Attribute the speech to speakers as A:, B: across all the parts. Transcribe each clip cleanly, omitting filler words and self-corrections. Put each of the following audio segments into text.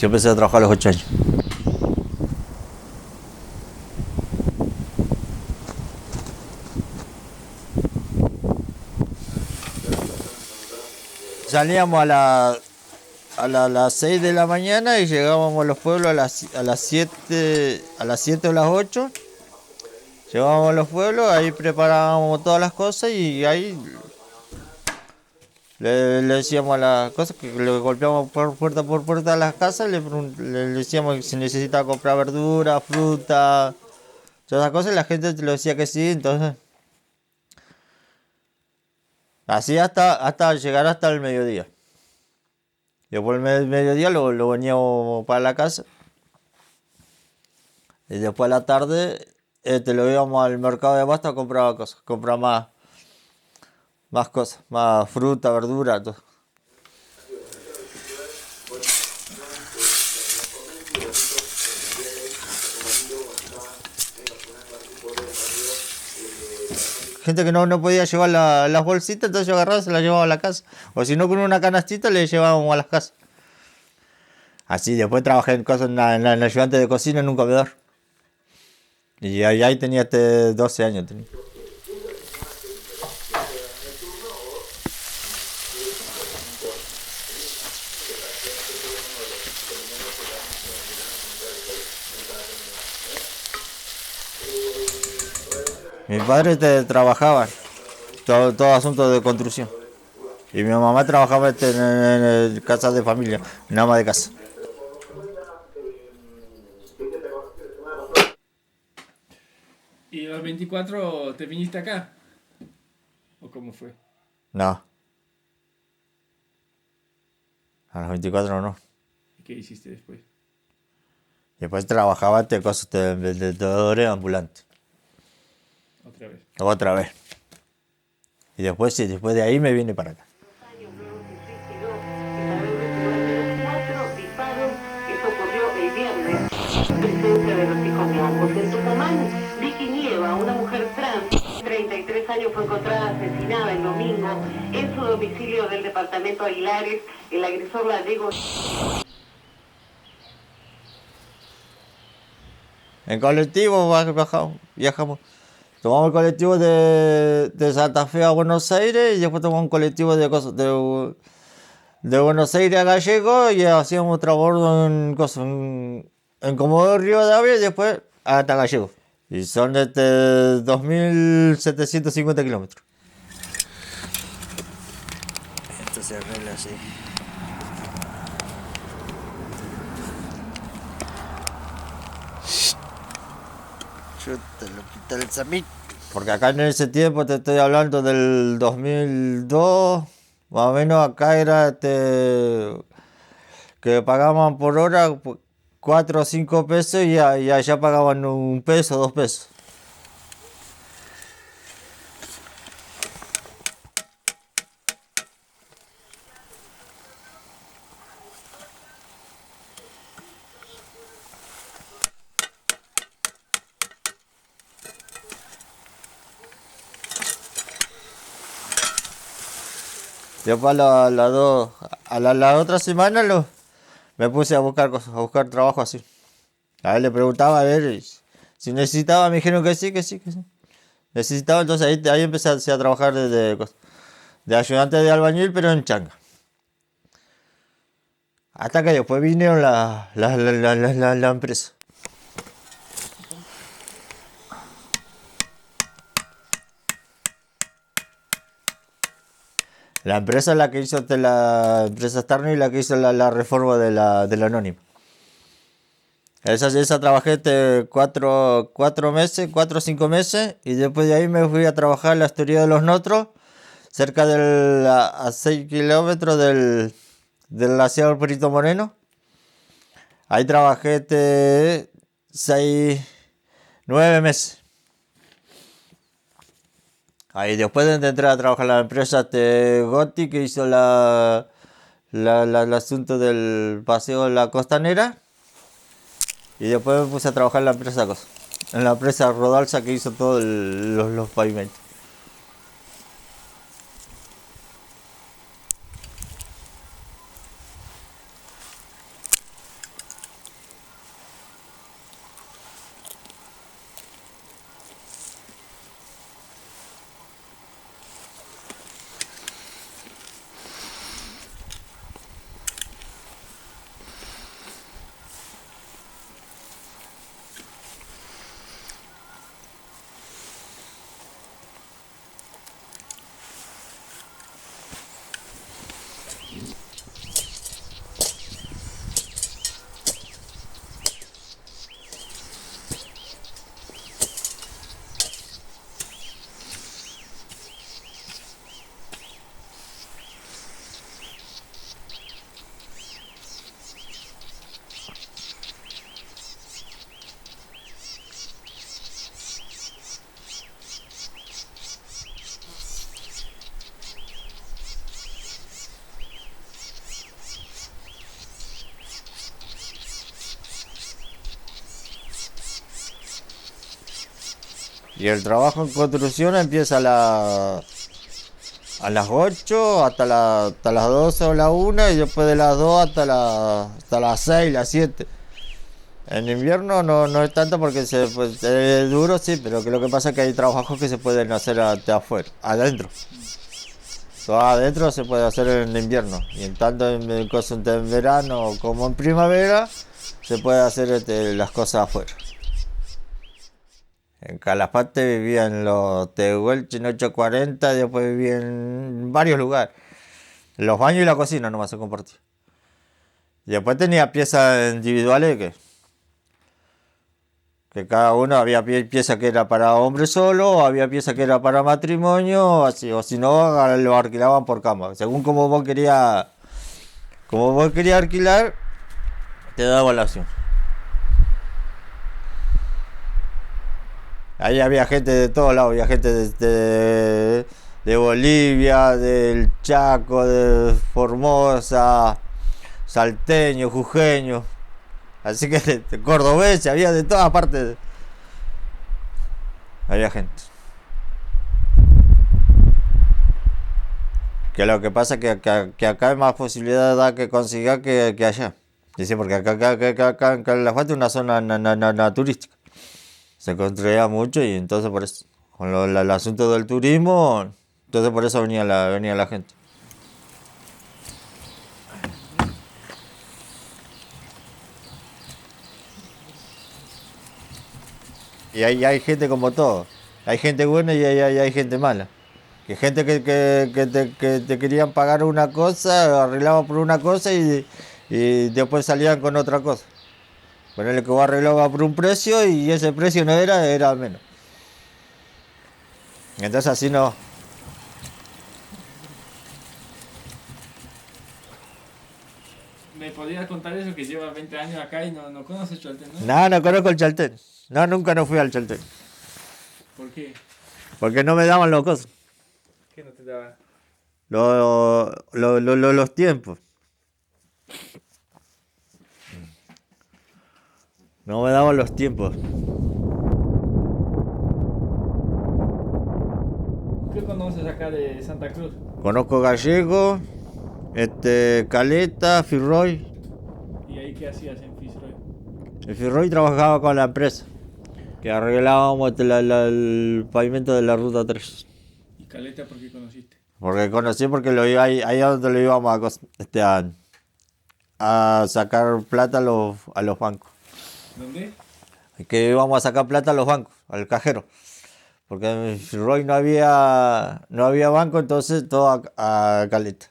A: Yo empecé a trabajar a los 8 años. Salíamos a las 6 de la mañana y llegábamos a los pueblos a las 7, o las 8. Llegábamos a los pueblos, ahí preparábamos todas las cosas y ahí le decíamos a las cosas que le golpeábamos por puerta a las casas, le decíamos que si necesitaba comprar verdura, fruta, todas esas cosas, y la gente te lo decía que sí, entonces así hasta llegar hasta el mediodía. Después del mediodía lo veníamos para la casa y después a la tarde lo íbamos al mercado de abasto a comprar cosas, comprar más cosas, más fruta, verdura, todo. Gente que no podía llevar las bolsitas, entonces yo agarraba y se las llevaba a la casa. O si no, con una canastita le llevábamos a las casas. Así, después trabajé en cosas en ayudante de cocina en un comedor. Y ahí tenía 12 años. Tenía. Mis padres trabajaban, todo asunto de construcción. Y mi mamá trabajaba en casa de familia, en ama de casa.
B: ¿Y a los 24 te viniste acá? ¿O cómo fue?
A: No, a los 24 no.
B: ¿Y qué hiciste después?
A: Después trabajaba de cosas de vendedores ambulantes.
B: Otra vez.
A: Otra vez. Y después, sí, después de ahí me vine para acá.
C: Esto ocurrió el viernes. Presencia de los hijos blancos. En Tucumán, Vicky Nieva, una mujer trans, 33 años, fue encontrada asesinada el domingo en su domicilio del departamento Aguilares. El agresor la llegó.
A: En colectivo viajamos. Tomamos el colectivo de Santa Fe a Buenos Aires y después tomamos un colectivo de Buenos Aires a Gallego y hacíamos transbordo en Comodoro Rivadavia y después hasta Gallego. Y son 2.750 kilómetros. Esto se arregla así. Yo te lo quité el samit. Porque acá en ese tiempo te estoy hablando del 2002, más o menos acá era que pagaban por hora 4 o 5 pesos y allá pagaban 1 peso, 2 pesos. Después la otra semana me puse a buscar cosas, a buscar trabajo así. A él le preguntaba a ver si necesitaba, me dijeron que sí, que sí, que sí. Necesitaba, entonces ahí empecé a trabajar de ayudante de albañil, pero en changa. Hasta que después vinieron la empresa. La empresa es la que hizo la empresa Starny, la que hizo la reforma de la anónima. Esa trabajé 4 meses, 4 o 5 meses, y después de ahí me fui a trabajar en la Astería de los Notros, cerca a 6 kilómetros del glaciar Perito Moreno. Ahí trabajé 9 meses. Ahí después entré a trabajar en la empresa Gotti, que hizo el asunto del paseo de la costanera. Y después me puse a trabajar en la empresa Rodalza, que hizo todos los pavimentos. Y el trabajo en construcción empieza a las 8 hasta las 12 o la 1 y después de las 2 hasta las 6, las 7. En invierno no es tanto porque pues, es duro, sí, pero que lo que pasa es que hay trabajos que se pueden hacer afuera, adentro. Todo adentro se puede hacer en invierno y en tanto en verano como en primavera se puede hacer las cosas afuera. En Calafate vivía en los Tehuelche en 840, después vivía en varios lugares. Los baños y la cocina nomás se compartía. Y después tenía piezas individuales que cada uno había pieza que era para hombre solo, había pieza que era para matrimonio, así, o si no lo alquilaban por cama. Según como vos querías alquilar, te daba la opción. Ahí había gente de todos lados, había gente de Bolivia, del Chaco, de Formosa, salteño, jujeño. Así que de cordobés, había de todas partes. Había gente. Que lo que pasa es que acá hay más posibilidad de que consiga que allá. Dice, porque acá en Calafate es una zona turística. Se construía mucho y entonces por eso, con el asunto del turismo, entonces por eso venía la gente. Y ahí hay gente como todo. Hay gente buena y hay gente mala. Que gente que te querían pagar una cosa, arreglaban por una cosa y después salían con otra cosa. Ponerle que vos arreglabas por un precio y ese precio no era menos. Entonces así no.
B: ¿Me podrías contar eso que lleva 20 años acá y no conoces Chaltén, no?
A: No conozco el Chaltén. No, nunca no fui al Chaltén.
B: ¿Por qué?
A: Porque no me daban los cosas.
B: ¿Qué no te daba?
A: Los tiempos. No me daban los tiempos.
B: ¿Qué conoces acá de Santa Cruz?
A: Conozco Gallego, Caleta, Firroy.
B: ¿Y ahí qué hacías en Fitzroy?
A: En Firroy trabajaba con la empresa, que arreglábamos el pavimento de la ruta 3.
B: ¿Y Caleta por qué conociste?
A: Porque conocí porque ahí es donde lo íbamos a sacar plata a los bancos.
B: ¿Dónde?
A: Que íbamos a sacar plata a los bancos, al cajero. Porque en Firroy no había banco, entonces todo a Caleta.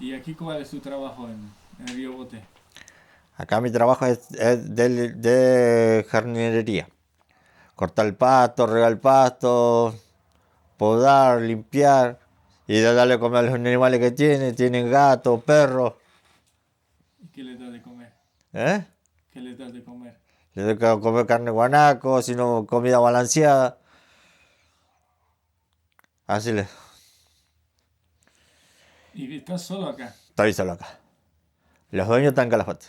B: ¿Y aquí cuál es tu trabajo en Río Bote?
A: Acá mi trabajo es de jardinería. Cortar el pasto, regar el pasto, podar, limpiar y darle a comer a los animales que tienen gatos, perros.
B: ¿Y qué les das de comer?
A: ¿Eh?
B: ¿Qué les das de comer?
A: Les doy que comer carne guanaco, sino comida balanceada. Así les.
B: ¿Y estás solo acá?
A: Estoy solo acá. Los dueños están en Calafate.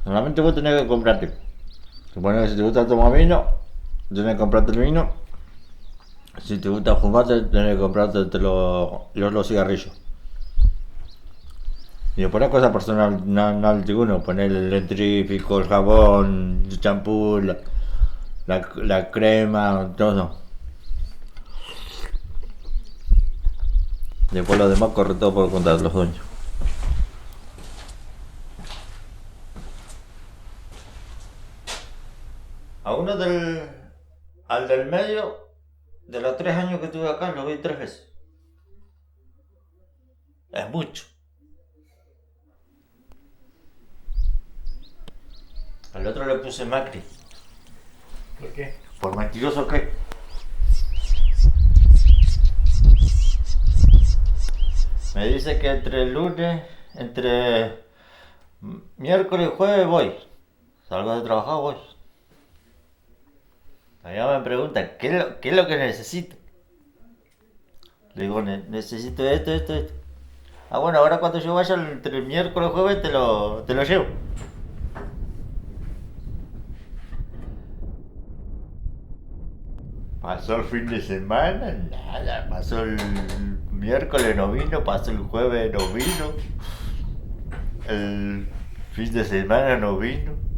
A: Normalmente vos tenés que comprarte. Suponés que si te gusta tomar vino, tenés que comprarte el vino. Si te gusta fumar, tenés que comprarte los cigarrillos. Y después las cosas personales de uno, poner el electrífico, el jabón, el champú, la crema, todo. Después lo demás corre todo por contar de los dueños. A uno al del medio, de los 3 años que estuve acá, lo vi 3 veces. Es mucho. Al otro le puse Macri.
B: ¿Por qué?
A: Por mentiroso que. Me dice que entre miércoles y jueves voy. Salgo de trabajar, voy. Allá me preguntan, ¿qué es lo que necesito? Le digo, necesito esto. Ah, bueno, ahora cuando yo vaya entre el miércoles y jueves te lo llevo. Pasó el fin de semana, nada. Pasó el miércoles, no vino. Pasó el jueves, no vino. El fin de semana no vino.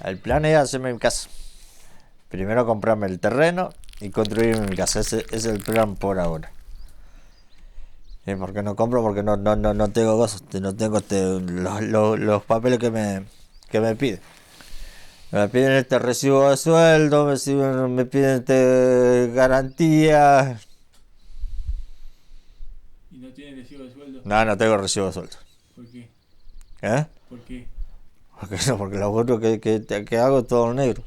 A: El plan es hacerme mi casa. Primero comprarme el terreno y construirme mi casa. Ese es el plan por ahora. ¿Por qué no compro? Porque no tengo cosas. No tengo los papeles que me piden. Me piden este recibo de sueldo, me piden garantía.
B: ¿Y no tiene recibo de sueldo?
A: No tengo recibo de sueldo.
B: ¿Por qué?
A: ¿Eh?
B: ¿Por qué?
A: Porque lo otro que hago es todo negro.